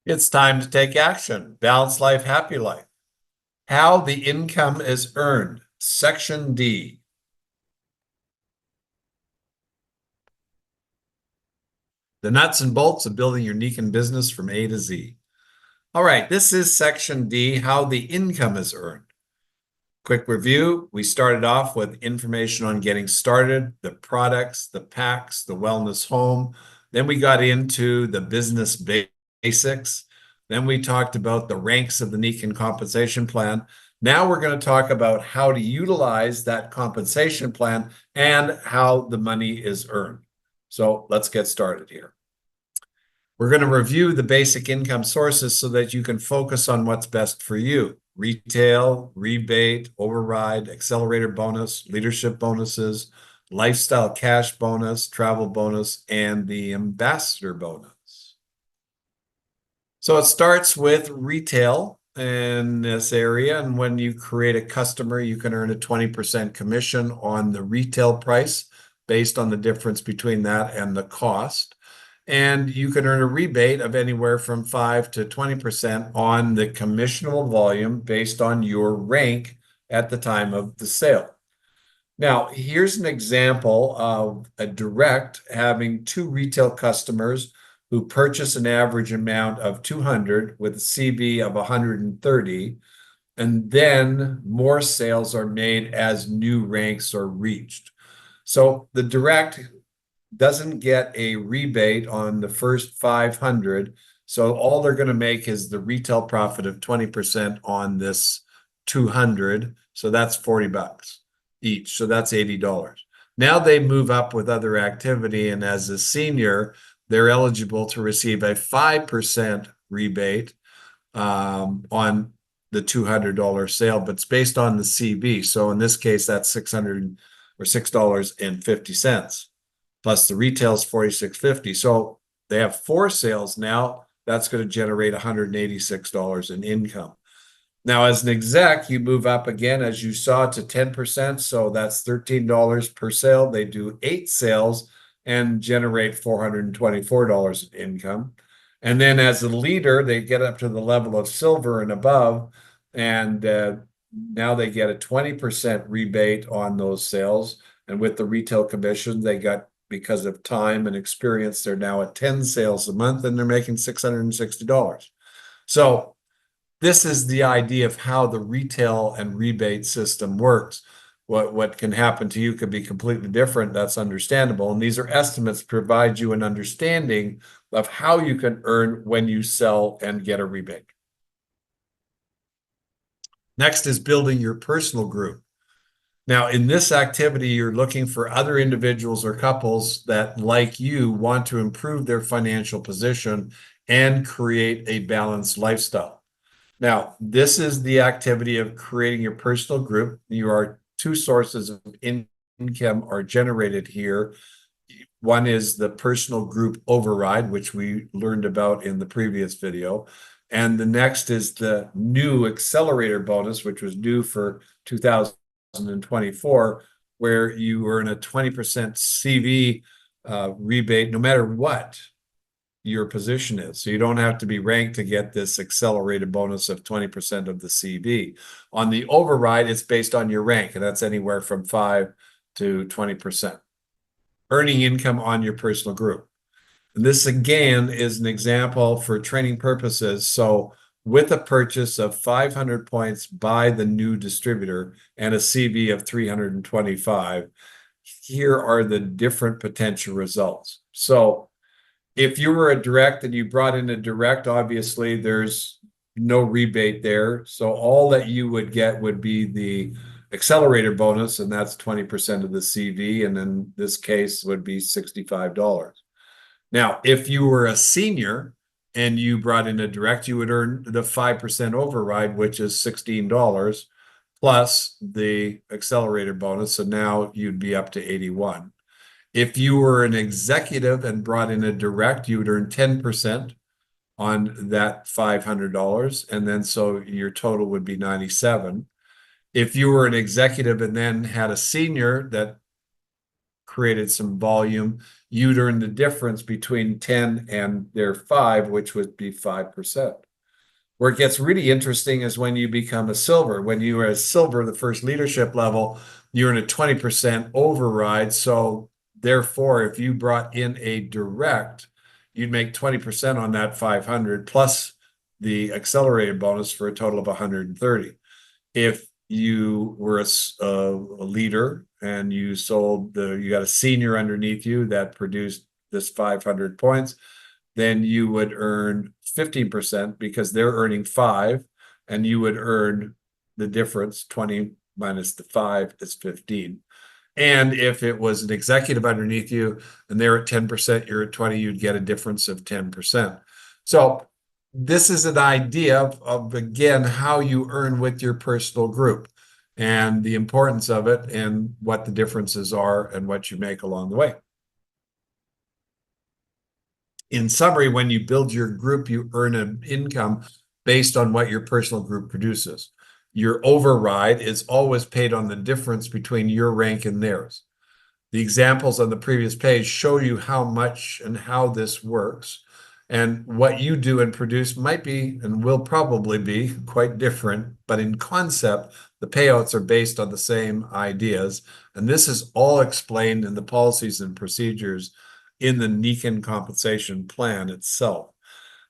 It's time to take action. Balanced life, happy life. How the income is earned. Section D. The nuts and bolts of building your unique business from A to Z. All right, this is Section D, how the income is earned. Quick review. We started off with information on getting started, the products, the packs, the wellness home. Then we got into the business basics. Then we talked about the ranks of the Nikin compensation plan. Now we're going to talk about how to utilize that compensation plan and how the money is earned. So let's get started here. We're going to review the basic income sources so that you can focus on what's best for you. Retail, rebate, override, accelerator bonus, leadership bonuses, lifestyle cash bonus, travel bonus, and the ambassador bonus. So it starts with retail in this area. And when you create a customer, you can earn a 20% commission on the retail price based on the difference between that and the cost. And you can earn a rebate of anywhere from 5 to 20% on the commissionable volume based on your rank at the time of the sale. Now, here's an example of a direct having two retail customers who purchase an average amount of 200 with a CB of 130, and then more sales are made as new ranks are reached. So the direct doesn't get a rebate on the first 500. So all they're going to make is the retail profit of 20% on this 200. So that's 40 bucks each. So that's $80. Now they move up with other activity. And as a senior, they're eligible to receive a 5% rebate on the $200 sale, but it's based on the CB. So in this case, that's $600 or $6.50. Plus the retail is $46.50. So they have 4 sales now. That's going to generate $186 in income. Now, as an exec, you move up again, as you saw, to 10%. So that's $13 per sale. They do 8 sales and generate $424 in income. And then as a leader, they get up to the level of silver and above. And now they get a 20% rebate on those sales. And with the retail commission, they got, because of time and experience, they're now at 10 sales a month and they're making $660. So this is the idea of how the retail and rebate system works. What can happen to you could be completely different. That's understandable. And these are estimates to provide you an understanding of how you can earn when you sell and get a rebate. Next is building your personal group. Now, in this activity, you're looking for other individuals or couples that, like you, want to improve their financial position and create a balanced lifestyle. Now, this is the activity of creating your personal group. Your 2 sources of income are generated here. One is the personal group override, which we learned about in the previous video. And the next is the new accelerator bonus, which was due for 2024, where you earn a 20% CV rebate no matter what your position is. So you don't have to be ranked to get this accelerated bonus of 20% of the CV. On the override, it's based on your rank, and that's anywhere from 5 to 20%. Earning income on your personal group. And this again is an example for training purposes. So with a purchase of 500 points by the new distributor and a CV of 325, here are the different potential results. So if you were a direct and you brought in a direct, obviously there's no rebate there. So all that you would get would be the accelerator bonus, and that's 20% of the CV. And in this case would be $65. Now, if you were a senior and you brought in a direct, you would earn the 5% override, which is $16 plus the accelerator bonus. So now you'd be up to 81. If you were an executive and brought in a direct, you would earn 10% on that $500. And then so your total would be 97. If you were an executive and then had a senior that created some volume, you'd earn the difference between 10 and their 5, which would be 5%. Where it gets really interesting is when you become a silver. When you are a silver, the first leadership level, you earn a 20% override. So therefore, if you brought in a direct, you'd make 20% on that 500 plus the accelerated bonus for a total of 130. If you were a leader and you you got a senior underneath you that produced this 500 points, then you would earn 15% because they're earning 5, and you would earn the difference. 20 minus the 5 is 15. And if it was an executive underneath you and they're at 10%, you're at 20, you'd get a difference of 10%. So this is an idea of again, how you earn with your personal group and the importance of it and what the differences are and what you make along the way. In summary, when you build your group, you earn an income based on what your personal group produces. Your override is always paid on the difference between your rank and theirs. The examples on the previous page show you how much and how this works. And what you do and produce might be and will probably be quite different, but in concept, the payouts are based on the same ideas. And this is all explained in the policies and procedures in the Niken compensation plan itself.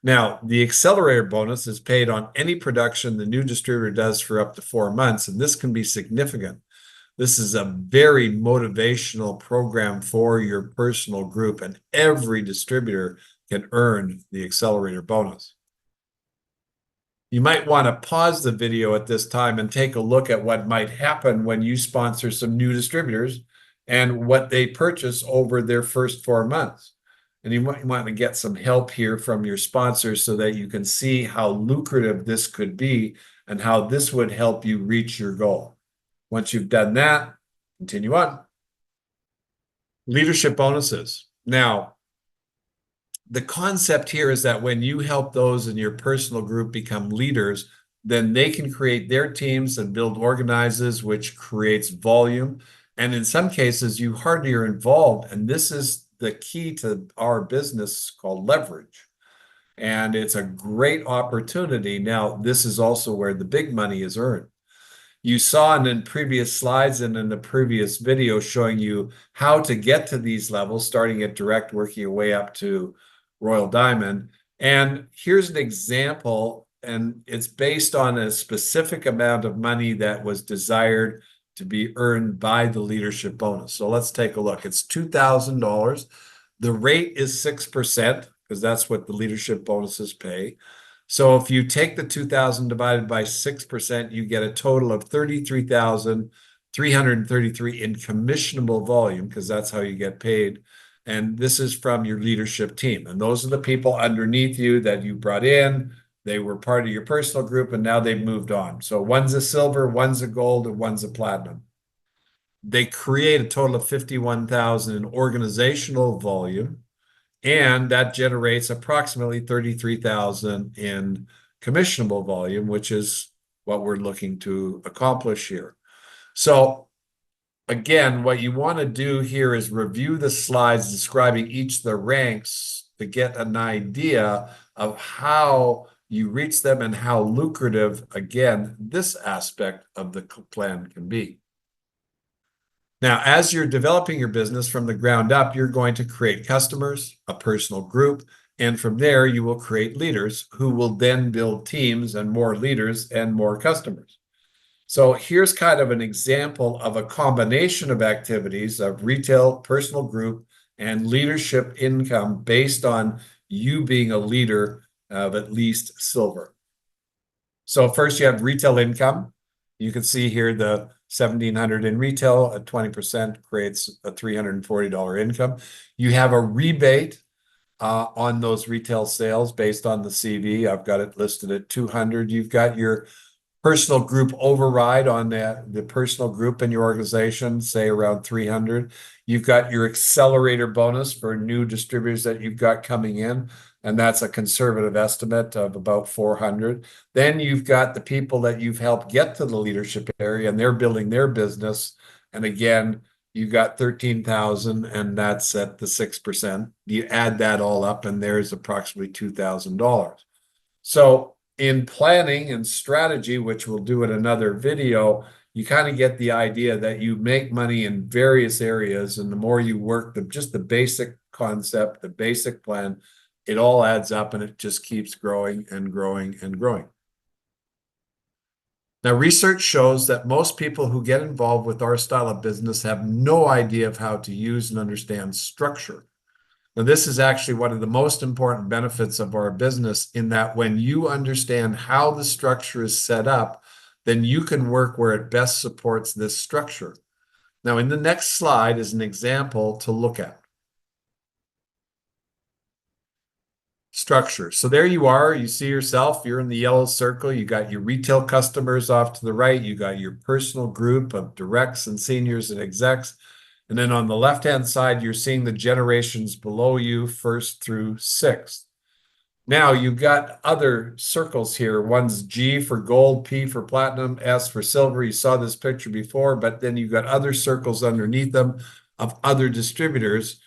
Now, the accelerator bonus is paid on any production the new distributor does for up to 4 months, and this can be significant. This is a very motivational program for your personal group, and every distributor can earn the accelerator bonus. You might want to pause the video at this time and take a look at what might happen when you sponsor some new distributors and what they purchase over their first 4 months. And you might want to get some help here from your sponsors so that you can see how lucrative this could be and how this would help you reach your goal. Once you've done that, continue on. Leadership bonuses. Now, the concept here is that when you help those in your personal group become leaders, then they can create their teams and build organizers, which creates volume. And in some cases, you hardly are involved. And this is the key to our business called leverage. And it's a great opportunity. Now, this is also where the big money is earned. You saw in previous slides and in the previous video showing you how to get to these levels, starting at direct, working your way up to Royal Diamond. And here's an example, and it's based on a specific amount of money that was desired to be earned by the leadership bonus. So let's take a look. It's $2,000. The rate is 6% because that's what the leadership bonuses pay. So if you take the 2,000 divided by 6%, you get a total of 33,333 in commissionable volume, because that's how you get paid. And this is from your leadership team. And those are the people underneath you that you brought in. They were part of your personal group, and now they've moved on. So one's a silver, one's a gold, and one's a platinum. They create a total of 51,000 in organizational volume, and that generates approximately 33,000 in commissionable volume, which is what we're looking to accomplish here. So again, what you want to do here is review the slides describing each of the ranks to get an idea of how you reach them and how lucrative, again, this aspect of the plan can be. Now, as you're developing your business from the ground up, you're going to create customers, a personal group, and from there you will create leaders who will then build teams and more leaders and more customers. So here's kind of an example of a combination of activities of retail, personal group, and leadership income based on you being a leader of at least silver. So first you have retail income. You can see here the $1,700 in retail at 20% creates a $340 income. You have a rebate on those retail sales based on the CV. I've got it listed at 200. You've got your personal group override on the personal group in your organization, say around 300. You've got your accelerator bonus for new distributors that you've got coming in, and that's a conservative estimate of about 400. Then you've got the people that you've helped get to the leadership area, and they're building their business. And again, you got 13,000, and that's at the 6%. You add that all up, and there's approximately $2,000. So in planning and strategy, which we'll do in another video, you kind of get the idea that you make money in various areas, and the more you work just the basic concept, the basic plan, it all adds up, and it just keeps growing and growing and growing. Now, research shows that most people who get involved with our style of business have no idea of how to use and understand structure. Now, this is actually one of the most important benefits of our business, in that when you understand how the structure is set up, then you can work where it best supports this structure. Now, in the next slide is an example to look at. Structure. So there you are. You see yourself. You're in the yellow circle. You got your retail customers off to the right. You got your personal group of directs and seniors and execs. And then on the left-hand side, you're seeing the generations below you, first through sixth. Now you've got other circles here. One's G for gold, P for platinum, S for silver. You saw this picture before, but then you've got other circles underneath them of other distributors,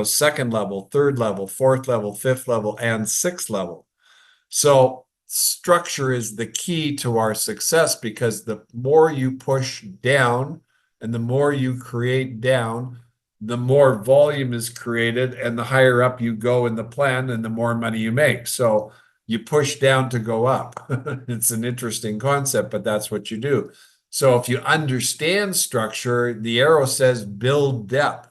second level, third level, fourth level, fifth level, and sixth level. So structure is the key to our success, because the more you push down and the more you create down, the more volume is created, and the higher up you go in the plan, and the more money you make. So you push down to go up. It's an interesting concept, but that's what you do. So if you understand structure, the arrow says build depth.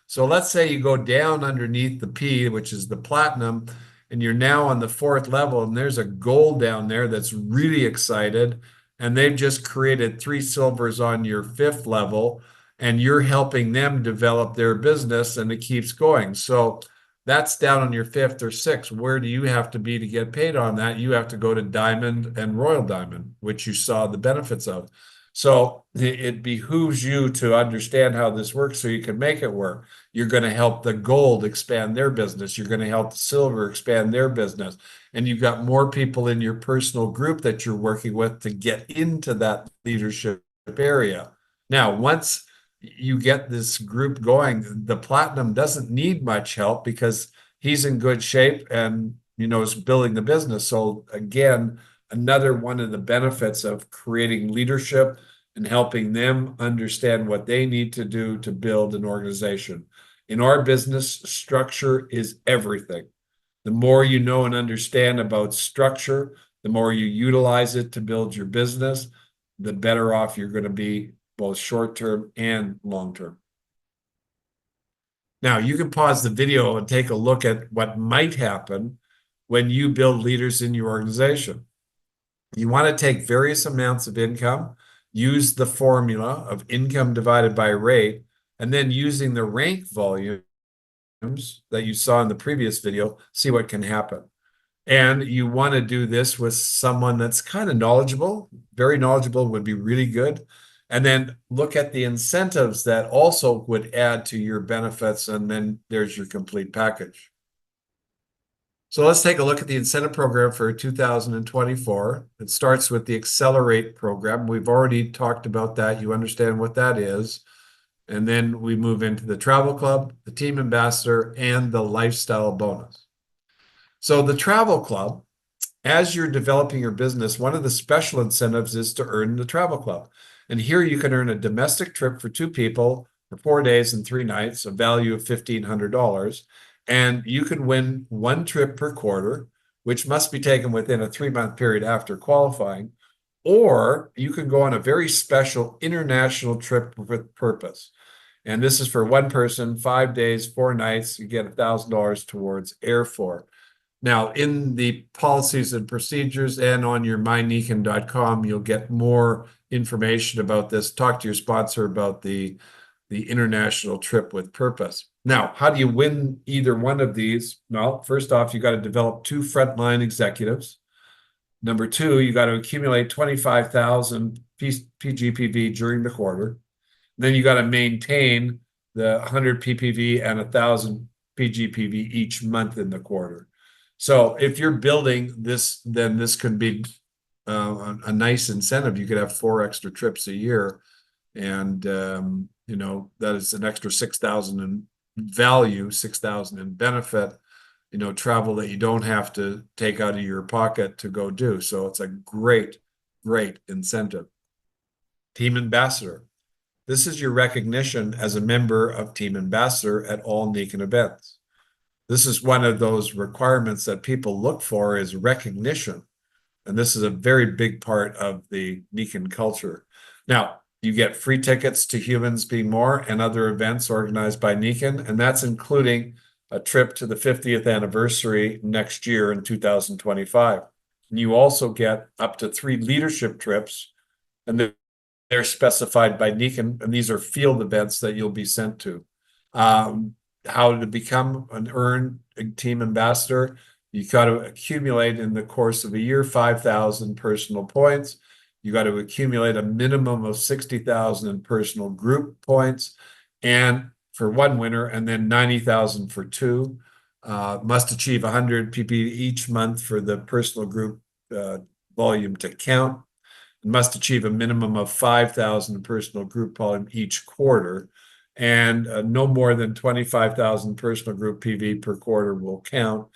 So let's say you go down underneath the P, which is the platinum, and you're now on the fourth level, and there's a gold down there that's really excited, and they've just created 3 silvers on your fifth level, and you're helping them develop their business, and it keeps going. So that's down on your fifth or sixth. Where do you have to be to get paid on that? You have to go to Diamond and Royal Diamond, which you saw the benefits of. So it behooves you to understand how this works so you can make it work. You're going to help the gold expand their business. You're going to help the silver expand their business. And you've got more people in your personal group that you're working with to get into that leadership area. Now, once you get this group going, the platinum doesn't need much help because he's in good shape and, is building the business. So again, another one of the benefits of creating leadership and helping them understand what they need to do to build an organization. In our business, structure is everything. The more you know and understand about structure, the more you utilize it to build your business, the better off you're going to be, both short-term and long-term. Now, you can pause the video and take a look at what might happen when you build leaders in your organization. You want to take various amounts of income, use the formula of income divided by rate, and then using the rank volumes that you saw in the previous video, see what can happen. And you want to do this with someone that's kind of knowledgeable. Very knowledgeable would be really good. And then look at the incentives that also would add to your benefits, and then there's your complete package. So let's take a look at the incentive program for 2024. It starts with the Accelerate program. We've already talked about that. You understand what that is. And then we move into the Travel Club, the Team Ambassador, and the Lifestyle Bonus. So the Travel Club, as you're developing your business, one of the special incentives is to earn the Travel Club. And here you can earn a domestic trip for 2 people for 4 days and 3 nights, a value of $1,500. And you can win 1 trip per quarter, which must be taken within a 3-month period after qualifying. Or you can go on a very special international trip with purpose. And this is for 1 person, 5 days, 4 nights. You get $1,000 towards airfare. Now, in the policies and procedures and on your myneekon.com, you'll get more information about this. Talk to your sponsor about the international trip with purpose. Now, how do you win either one of these? Well, first off, you got to develop 2 frontline executives. Number 2, you got to accumulate 25,000 PGPV during the quarter. Then you got to maintain the 100 PPV and 1,000 PGPV each month in the quarter. So if you're building this, then this could be a nice incentive. You could have 4 extra trips a year, and that is an extra 6,000 in value, 6,000 in benefit, travel that you don't have to take out of your pocket to go do. So it's a great, great incentive. Team Ambassador. This is your recognition as a member of Team Ambassador at all Nikken events. This is one of those requirements that people look for, is recognition. And this is a very big part of the Nikken culture. Now, you get free tickets to Humans Be More and other events organized by Nikken, and that's including a trip to the 50th anniversary next year in 2025. And you also get up to 3 leadership trips, and they're specified by Nikken, and these are field events that you'll be sent to. How to become an earned team ambassador. You got to accumulate in the course of a year 5,000 personal points. You got to accumulate a minimum of 60,000 in personal group points, and for one winner, and then 90,000 for 2. Must achieve 100 PP each month for the personal group volume to count. Must achieve a minimum of 5,000 personal group volume each quarter, and no more than 25,000 personal group PV per quarter will count.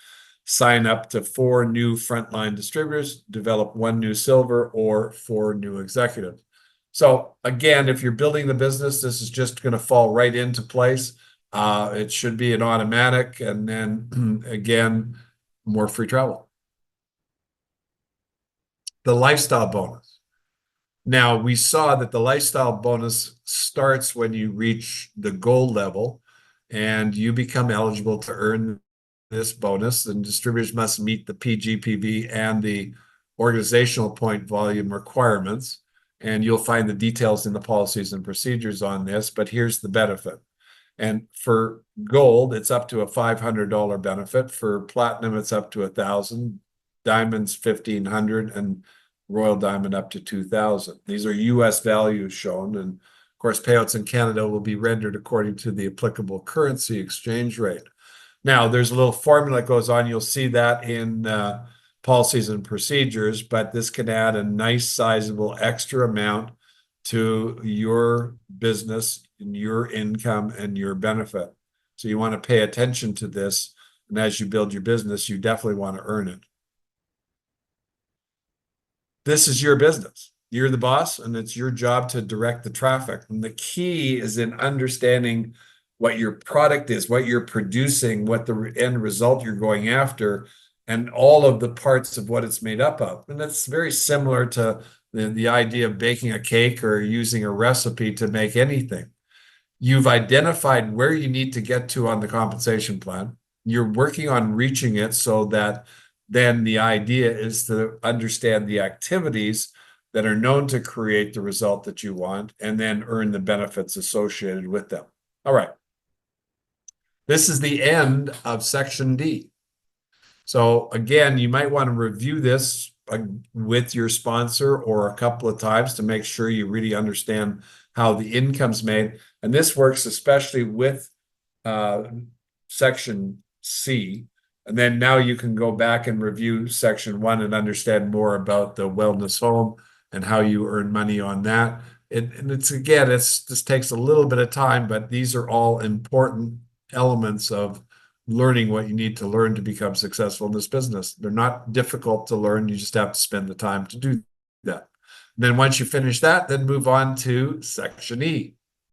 Sign up to 4 new frontline distributors, develop 1 new silver, or 4 new executives. So again, if you're building the business, this is just going to fall right into place. It should be an automatic, and then again, more free travel. The lifestyle bonus. Now, we saw that the lifestyle bonus starts when you reach the gold level, and you become eligible to earn this bonus. And distributors must meet the PGPV and the organizational point volume requirements. And you'll find the details in the policies and procedures on this, but here's the benefit. And for gold, it's up to a $500 benefit. For platinum, it's up to $1,000. Diamonds, $1,500, and Royal Diamond up to 2,000. These are US values shown, and of course payouts in Canada will be rendered according to the applicable currency exchange rate. Now, there's a little formula that goes on. You'll see that in policies and procedures, but this can add a nice sizable extra amount to your business and your income and your benefit. So you want to pay attention to this, and as you build your business, you definitely want to earn it. This is your business. You're the boss, and it's your job to direct the traffic. And the key is in understanding what your product is, what you're producing, what the end result you're going after, and all of the parts of what it's made up of. And that's very similar to the idea of baking a cake or using a recipe to make anything. You've identified where you need to get to on the compensation plan. You're working on reaching it, so that then the idea is to understand the activities that are known to create the result that you want, and then earn the benefits associated with them. All right. This is the end of section D. So again, you might want to review this with your sponsor or a couple of times to make sure you really understand how the income's made. And this works especially with section C. And then now you can go back and review section 1 and understand more about the wellness home and how you earn money on that. And it's, again, this takes a little bit of time, but these are all important elements of learning what you need to learn to become successful in this business. They're not difficult to learn. You just have to spend the time to do that. And then once you finish that, then move on to section E.